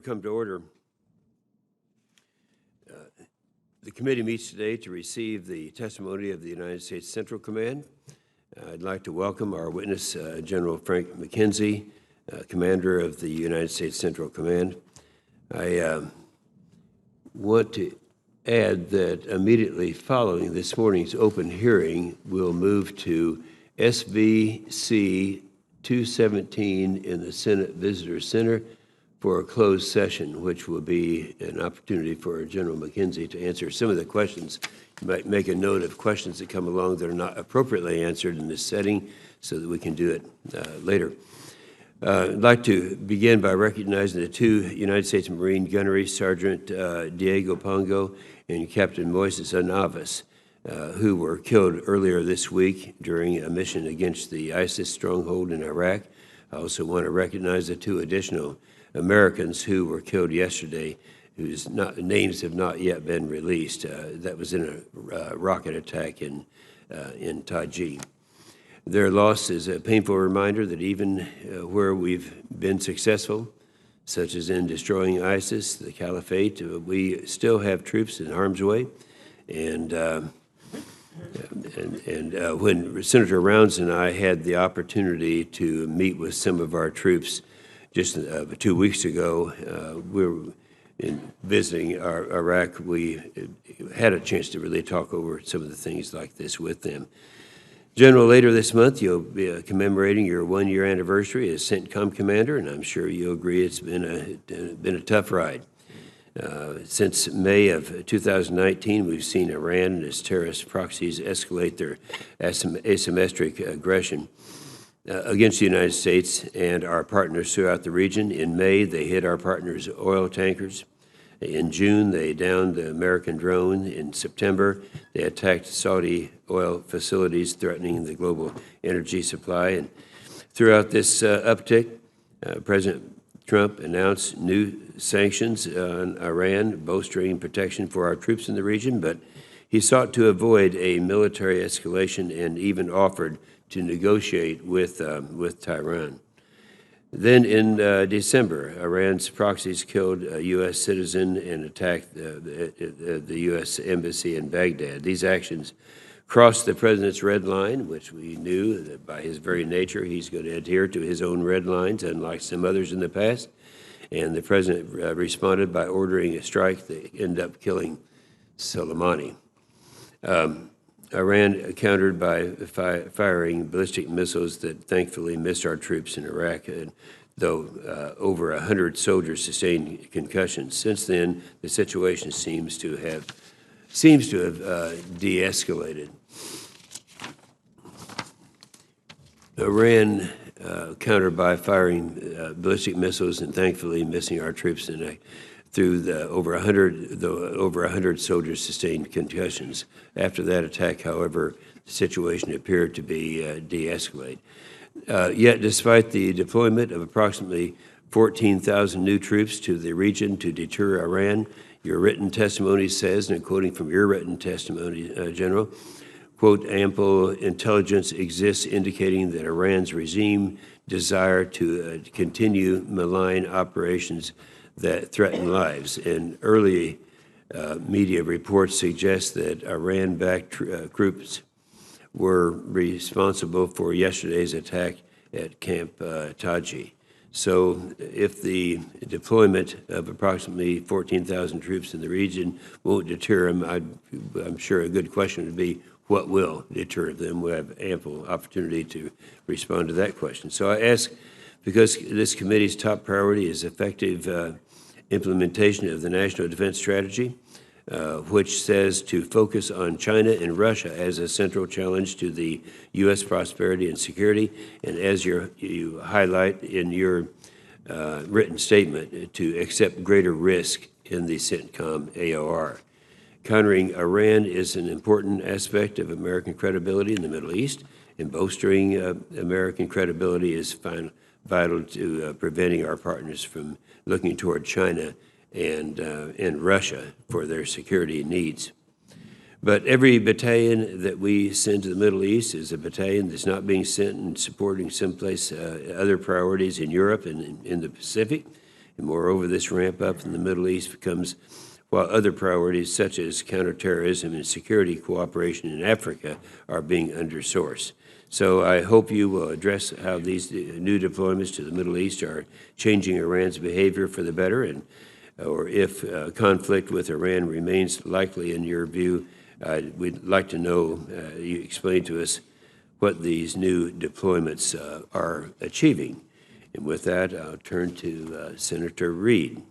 Come to order. The committee meets today to receive the testimony of the United States Central Command. I'd like to welcome our witness, General Frank McKenzie, Commander of the United States Central Command. I want to add that immediately following this morning's open hearing, we'll move to SVC 217 in the Senate Visitor Center for a closed session, which will be an opportunity for General McKenzie to answer some of the questions. You might make a note of questions that come along that are not appropriately answered in this setting so that we can do it later. I'd like to begin by recognizing the two United States Marine Gunnery, Sergeant Diego Pongo and Captain Moises Navas, who were killed earlier this week during a mission against the ISIS stronghold in Iraq. I also want to recognize the two additional Americans who were killed yesterday, whose names have not yet been released. That was in a rocket attack in Taji. Their loss is a painful reminder that even where we've been successful, such as in destroying ISIS, the caliphate, we still have troops in harm's way. And when Senator Rounds and I had the opportunity to meet with some of our troops just 2 weeks ago, we were visiting Iraq. We had a chance to really talk over some of the things like this with them. General, later this month, you'll be commemorating your one-year anniversary as CENTCOM commander, and I'm sure you'll agree it's been a tough ride. Since May of 2019, we've seen Iran and its terrorist proxies escalate their asymmetric aggression against the United States and our partners throughout the region. In May, they hit our partners' oil tankers. In June, they downed the American drone. In September, they attacked Saudi oil facilities, threatening the global energy supply. And throughout this uptick, President Trump announced new sanctions on Iran, bolstering protection for our troops in the region, but he sought to avoid a military escalation and even offered to negotiate with Tehran. Then in December, Iran's proxies killed a U.S. citizen and attacked the U.S. embassy in Baghdad. These actions crossed the president's red line, which we knew that by his very nature he's going to adhere to his own red lines, unlike some others in the past. And the president responded by ordering a strike that ended up killing Soleimani. Iran countered by firing ballistic missiles that thankfully missed our troops in Iraq, though over 100 soldiers sustained concussions. Since then, the situation seems to have de-escalated. Iran countered by firing ballistic missiles and thankfully missing our troops in Iraq. Through over 100 soldiers sustained concussions. After that attack, however, the situation appeared to be de-escalate. Yet, despite the deployment of approximately 14,000 new troops to the region to deter Iran, your written testimony says, and I'm quoting from your written testimony, General, quote, ample intelligence exists indicating that Iran's regime desire to continue malign operations that threaten lives. And early media reports suggest that Iran-backed groups were responsible for yesterday's attack at Camp Taji. So if the deployment of approximately 14,000 troops in the region won't deter them, I'm sure a good question would be, what will deter them? We have ample opportunity to respond to that question. So I ask, because this committee's top priority is effective implementation of the National Defense Strategy, which says to focus on China and Russia as a central challenge to the U.S. prosperity and security, and as you highlight in your written statement, to accept greater risk in the CENTCOM AOR. Countering Iran is an important aspect of American credibility in the Middle East, and bolstering American credibility is vital to preventing our partners from looking toward China and Russia for their security needs. But every battalion that we send to the Middle East is a battalion that's not being sent and supporting someplace other priorities in Europe and in the Pacific. And moreover, this ramp up in the Middle East comes while other priorities such as counterterrorism and security cooperation in Africa are being undersourced. So I hope you will address how these new deployments to the Middle East are changing Iran's behavior for the better, and or if conflict with Iran remains likely in your view. We'd like to know, you explain to us what these new deployments are achieving. And with that, I'll turn to Senator Reid.